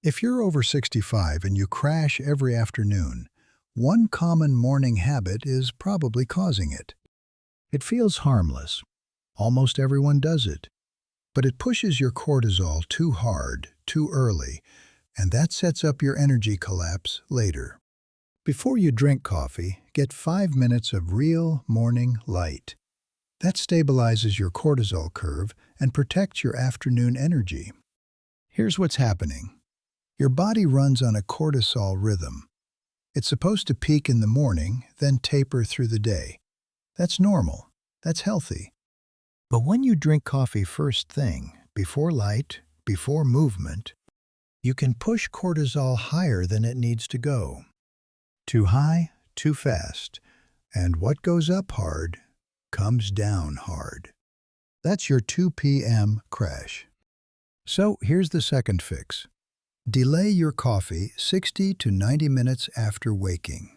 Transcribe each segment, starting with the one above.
If you're over 65 and you crash every afternoon, one common morning habit is probably causing it. It feels harmless. Almost everyone does it. But it pushes your cortisol too hard, too early, and that sets up your energy collapse later. Before you drink coffee, get 5 minutes of real morning light. That stabilizes your cortisol curve and protects your afternoon energy. Here's what's happening. Your body runs on a cortisol rhythm. It's supposed to peak in the morning, then taper through the day. That's normal. That's healthy. But when you drink coffee first thing, before light, before movement, you can push cortisol higher than it needs to go. Too high, too fast. And what goes up hard comes down hard. That's your 2 p.m. crash. So here's the second fix. Delay your coffee 60 to 90 minutes after waking.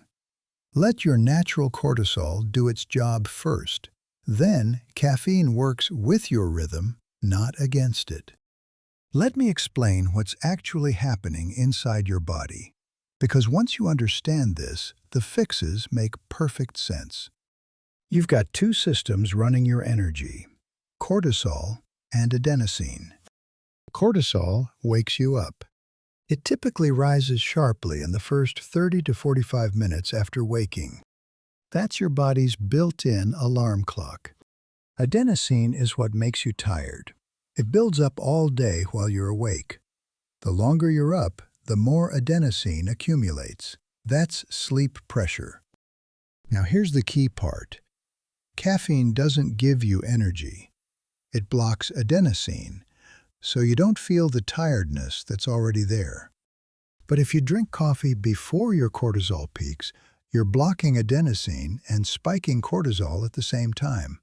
Let your natural cortisol do its job first. Then, caffeine works with your rhythm, not against it. Let me explain what's actually happening inside your body. Because once you understand this, the fixes make perfect sense. You've got two systems running your energy: cortisol and adenosine. Cortisol wakes you up. It typically rises sharply in the first 30 to 45 minutes after waking. That's your body's built-in alarm clock. Adenosine is what makes you tired. It builds up all day while you're awake. The longer you're up, the more adenosine accumulates. That's sleep pressure. Now here's the key part. Caffeine doesn't give you energy. It blocks adenosine, so you don't feel the tiredness that's already there. But if you drink coffee before your cortisol peaks, you're blocking adenosine and spiking cortisol at the same time.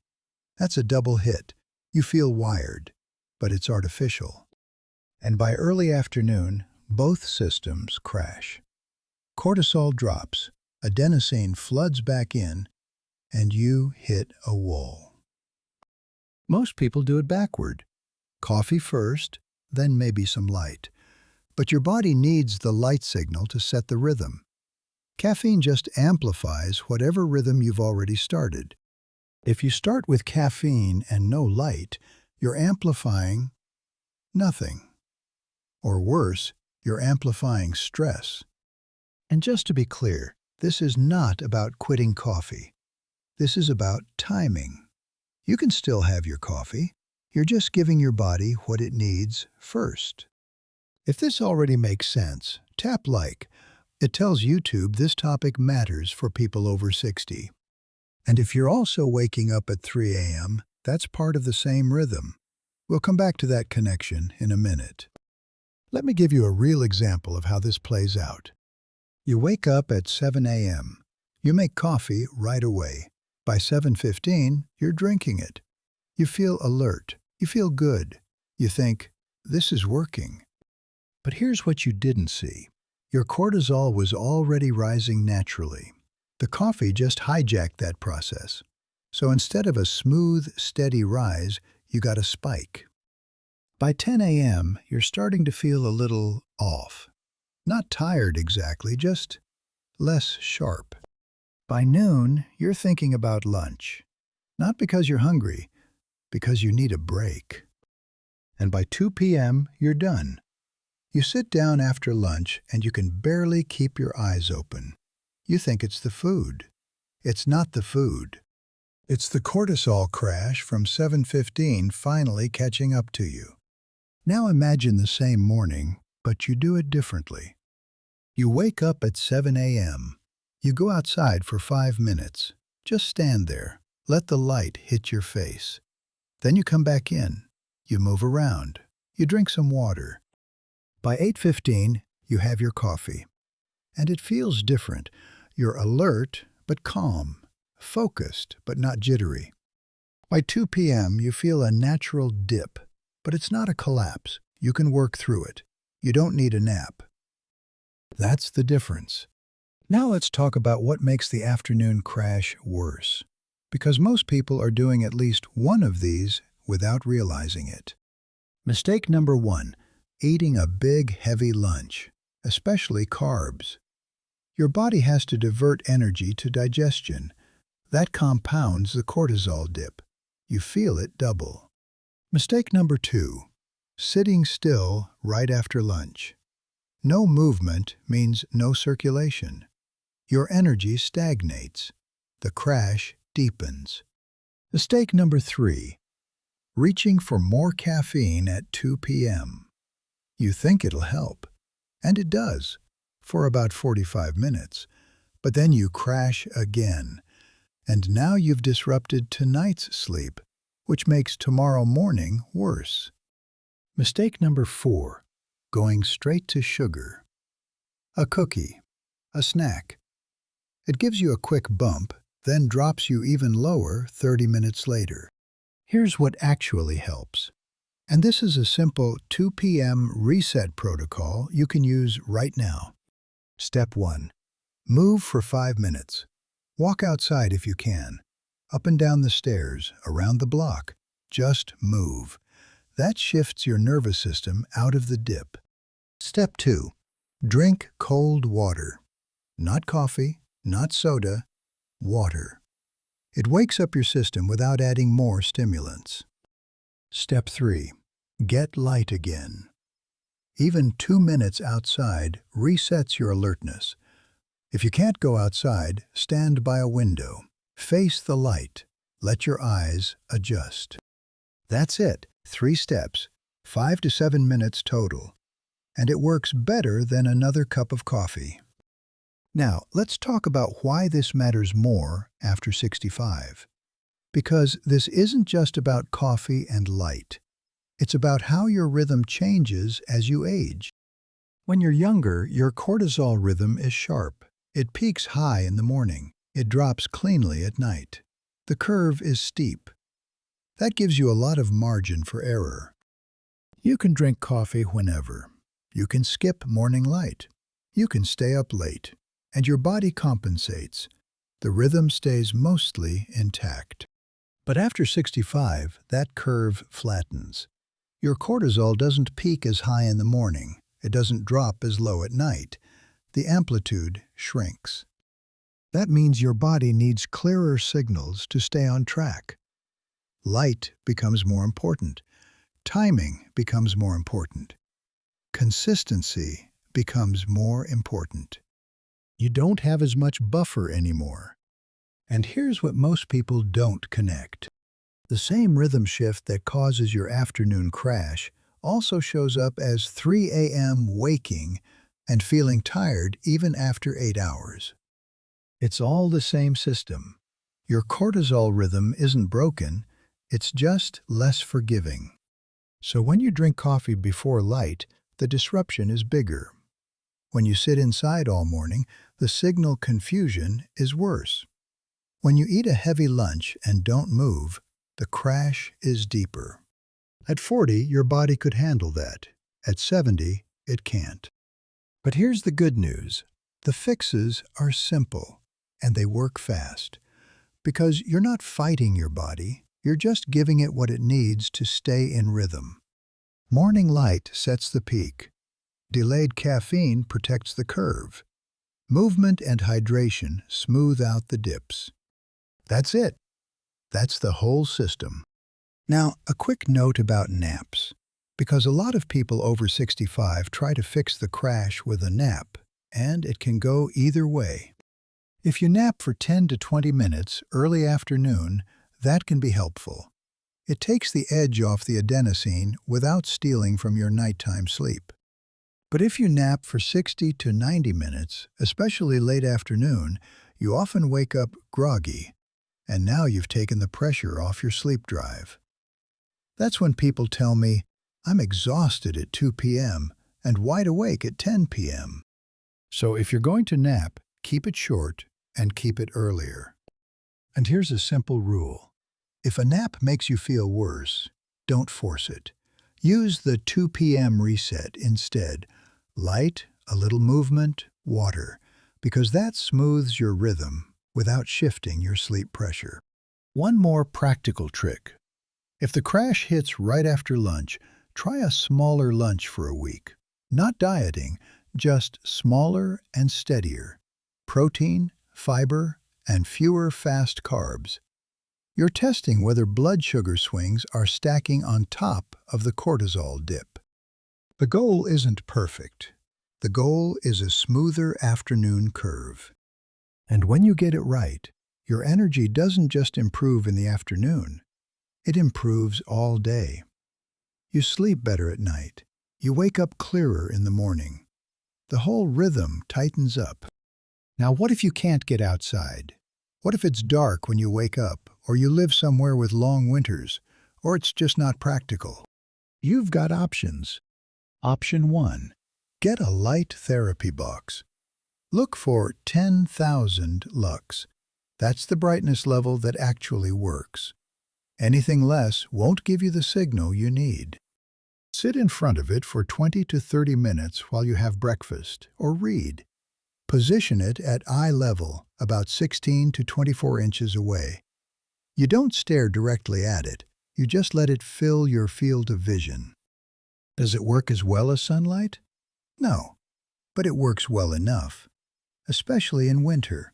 That's a double hit. You feel wired, but it's artificial. And by early afternoon, both systems crash. Cortisol drops, adenosine floods back in, and you hit a wall. Most people do it backward. Coffee first, then maybe some light. But your body needs the light signal to set the rhythm. Caffeine just amplifies whatever rhythm you've already started. If you start with caffeine and no light, you're amplifying nothing. Or worse, you're amplifying stress. And just to be clear, this is not about quitting coffee. This is about timing. You can still have your coffee. You're just giving your body what it needs first. If this already makes sense, tap like. It tells YouTube this topic matters for people over 60. And if you're also waking up at 3 a.m., that's part of the same rhythm. We'll come back to that connection in a minute. Let me give you a real example of how this plays out. You wake up at 7 a.m. You make coffee right away. By 7:15, you're drinking it. You feel alert. You feel good. You think, this is working. But here's what you didn't see. Your cortisol was already rising naturally. The coffee just hijacked that process. So instead of a smooth, steady rise, you got a spike. By 10 a.m., you're starting to feel a little off. Not tired exactly, just less sharp. By noon, you're thinking about lunch. Not because you're hungry, because you need a break. And by 2 p.m., you're done. You sit down after lunch and you can barely keep your eyes open. You think it's the food. It's not the food. It's the cortisol crash from 7:15 finally catching up to you. Now imagine the same morning, but you do it differently. You wake up at 7 a.m. You go outside for 5 minutes. Just stand there. Let the light hit your face. Then you come back in. You move around. You drink some water. By 8:15, you have your coffee. And it feels different. You're alert, but calm. Focused, but not jittery. By 2 p.m., you feel a natural dip. But it's not a collapse. You can work through it. You don't need a nap. That's the difference. Now let's talk about what makes the afternoon crash worse. Because most people are doing at least one of these without realizing it. Mistake number 1. Eating a big, heavy lunch, especially carbs. Your body has to divert energy to digestion. That compounds the cortisol dip. You feel it double. Mistake number 2. Sitting still right after lunch. No movement means no circulation. Your energy stagnates. The crash deepens. Mistake number 3. Reaching for more caffeine at 2 p.m. You think it'll help, and it does, for about 45 minutes, but then you crash again, and now you've disrupted tonight's sleep, which makes tomorrow morning worse. Mistake number 4. Going straight to sugar. A cookie, a snack. It gives you a quick bump, then drops you even lower 30 minutes later. Here's what actually helps. And this is a simple 2 p.m. reset protocol you can use right now. Step 1. Move for 5 minutes. Walk outside if you can. Up and down the stairs, around the block. Just move. That shifts your nervous system out of the dip. Step 2. Drink cold water. Not coffee, not soda, water. It wakes up your system without adding more stimulants. Step 3. Get light again. Even 2 minutes outside resets your alertness. If you can't go outside, stand by a window. Face the light. Let your eyes adjust. That's it. 3 steps, 5 to 7 minutes total. And it works better than another cup of coffee. Now, let's talk about why this matters more after 65. Because this isn't just about coffee and light. It's about how your rhythm changes as you age. When you're younger, your cortisol rhythm is sharp. It peaks high in the morning. It drops cleanly at night. The curve is steep. That gives you a lot of margin for error. You can drink coffee whenever. You can skip morning light. You can stay up late. And your body compensates. The rhythm stays mostly intact. But after 65, that curve flattens. Your cortisol doesn't peak as high in the morning. It doesn't drop as low at night. The amplitude shrinks. That means your body needs clearer signals to stay on track. Light becomes more important. Timing becomes more important. Consistency becomes more important. You don't have as much buffer anymore. And here's what most people don't connect. The same rhythm shift that causes your afternoon crash also shows up as 3 a.m. waking and feeling tired even after 8 hours. It's all the same system. Your cortisol rhythm isn't broken, it's just less forgiving. So when you drink coffee before light, the disruption is bigger. When you sit inside all morning, the signal confusion is worse. When you eat a heavy lunch and don't move, the crash is deeper. At 40, your body could handle that. At 70, it can't. But here's the good news. The fixes are simple, and they work fast. Because you're not fighting your body, you're just giving it what it needs to stay in rhythm. Morning light sets the peak. Delayed caffeine protects the curve. Movement and hydration smooth out the dips. That's it. That's the whole system. Now, a quick note about naps. Because a lot of people over 65 try to fix the crash with a nap, and it can go either way. If you nap for 10 to 20 minutes early afternoon, that can be helpful. It takes the edge off the adenosine without stealing from your nighttime sleep. But if you nap for 60 to 90 minutes, especially late afternoon, you often wake up groggy, and now you've taken the pressure off your sleep drive. That's when people tell me, I'm exhausted at 2 p.m. and wide awake at 10 p.m. So if you're going to nap, keep it short and keep it earlier. And here's a simple rule. If a nap makes you feel worse, don't force it. Use the 2 p.m. reset instead. Light, a little movement, water, because that smooths your rhythm without shifting your sleep pressure. One more practical trick. If the crash hits right after lunch, Try a smaller lunch for a week. Not dieting, just smaller and steadier. Protein, fiber, and fewer fast carbs. You're testing whether blood sugar swings are stacking on top of the cortisol dip. The goal isn't perfect. The goal is a smoother afternoon curve. And when you get it right, your energy doesn't just improve in the afternoon. It improves all day. You sleep better at night. You wake up clearer in the morning. The whole rhythm tightens up. Now, what if you can't get outside? What if it's dark when you wake up, or you live somewhere with long winters, or it's just not practical? You've got options. Option 1. Get a light therapy box. Look for 10,000 lux. That's the brightness level that actually works. Anything less won't give you the signal you need. Sit in front of it for 20 to 30 minutes while you have breakfast or read. Position it at eye level, about 16 to 24 inches away. You don't stare directly at it, you just let it fill your field of vision. Does it work as well as sunlight? No, but it works well enough, especially in winter.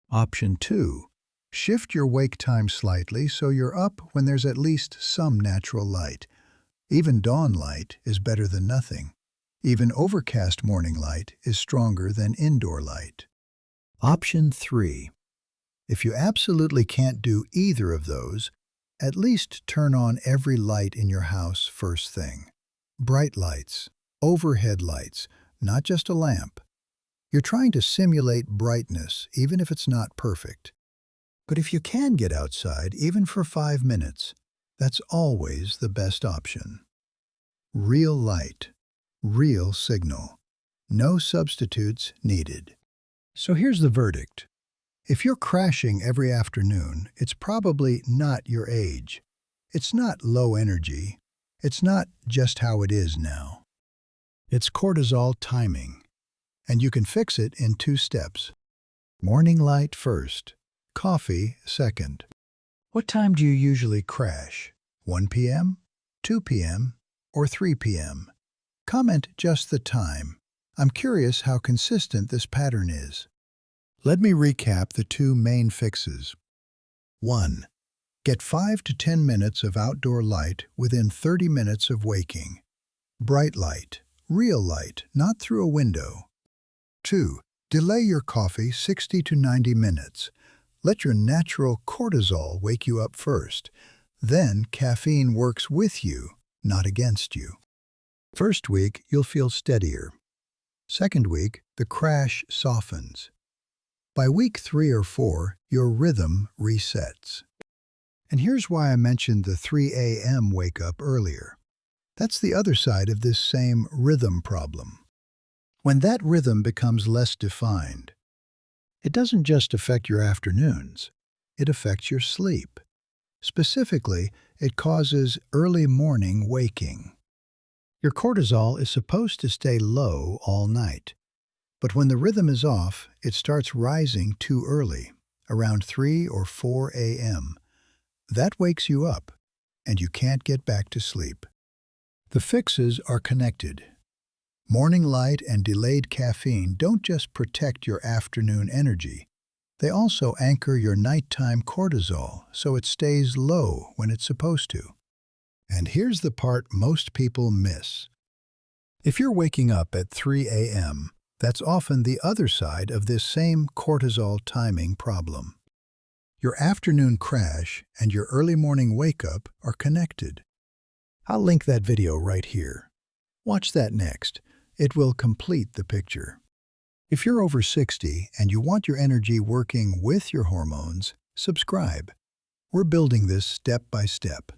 Option 2. Shift your wake time slightly so you're up when there's at least some natural light. Even dawn light is better than nothing. Even overcast morning light is stronger than indoor light. Option 3. If you absolutely can't do either of those, at least turn on every light in your house first thing. Bright lights, overhead lights, not just a lamp. You're trying to simulate brightness, even if it's not perfect. But if you can get outside, even for 5 minutes, that's always the best option. Real light, real signal. No substitutes needed. So here's the verdict. If you're crashing every afternoon, it's probably not your age. It's not low energy. It's not just how it is now. It's cortisol timing. And you can fix it in 2 steps. Morning light first. Coffee second. What time do you usually crash? 1 p.m., 2 p.m., or 3 p.m.? Comment just the time. I'm curious how consistent this pattern is. Let me recap the 2 main fixes. 1. Get 5 to 10 minutes of outdoor light within 30 minutes of waking. Bright light, real light, not through a window. 2. Delay your coffee 60 to 90 minutes. Let your natural cortisol wake you up first. Then caffeine works with you, not against you. First week, you'll feel steadier. Second week, the crash softens. By week 3 or 4, your rhythm resets. And here's why I mentioned the 3 a.m. wake-up earlier. That's the other side of this same rhythm problem. When that rhythm becomes less defined, it doesn't just affect your afternoons, it affects your sleep. Specifically, it causes early morning waking. Your cortisol is supposed to stay low all night, but when the rhythm is off, it starts rising too early, around 3 or 4 a.m. That wakes you up, and you can't get back to sleep. The fixes are connected. Morning light and delayed caffeine don't just protect your afternoon energy, they also anchor your nighttime cortisol so it stays low when it's supposed to. And here's the part most people miss. If you're waking up at 3 a.m., that's often the other side of this same cortisol timing problem. Your afternoon crash and your early morning wake-up are connected. I'll link that video right here. Watch that next. It will complete the picture. If you're over 60 and you want your energy working with your hormones, subscribe. We're building this step by step.